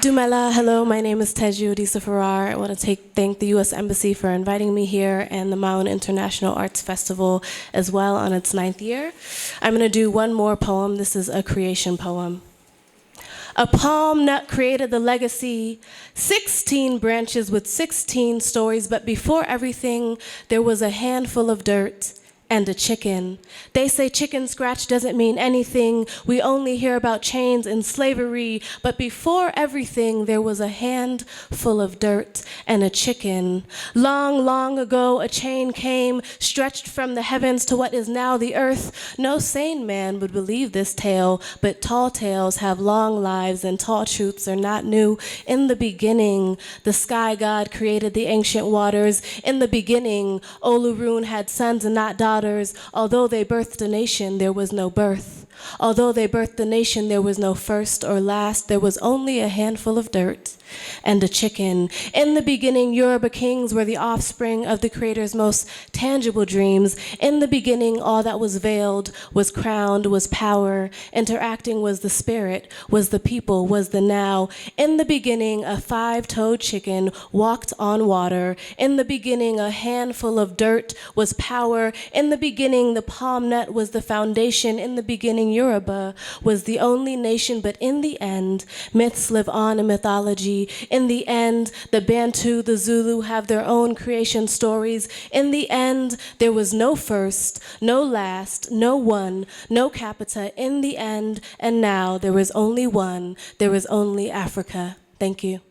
Dumela, hello, my name is Teju, Adisa-Farrar. I want to thank the U.S. Embassy for inviting me here and the Maun International Arts Festival as well on its 9th year. I'm going to do one more poem. This is a creation poem. A palm nut created the legacy, 16 branches with 16 stories, but before everything, there was a handful of dirt and a chicken. They say chicken scratch doesn't mean anything. We only hear about chains and slavery, but before everything, there was a handful of dirt and a chicken. Long, long ago, a chain came, stretched from the heavens to what is now the earth. No sane man would believe this tale, but tall tales have long lives and tall truths are not new. In the beginning, the sky god created the ancient waters. In the beginning, Olurun had sons and not daughters. Although they birthed a nation, there was no birth. Although they birthed a nation, there was no first or last. There was only a handful of dirt and a chicken. In the beginning, Yoruba kings were the offspring of the Creator's most tangible dreams. In the beginning, all that was veiled, was crowned, was power. Interacting was the spirit, was the people, was the now. In the beginning, a 5-toed chicken walked on water. In the beginning, a handful of dirt was power. In the beginning, the palm nut was the foundation. In the beginning, Yoruba was the only nation. But in the end, myths live on in mythology. In the end, the Bantu, the Zulu have their own creation stories. In the end, there was no first, no last, no one, no capita. In the end, and now there is only one. There is only Africa. Thank you.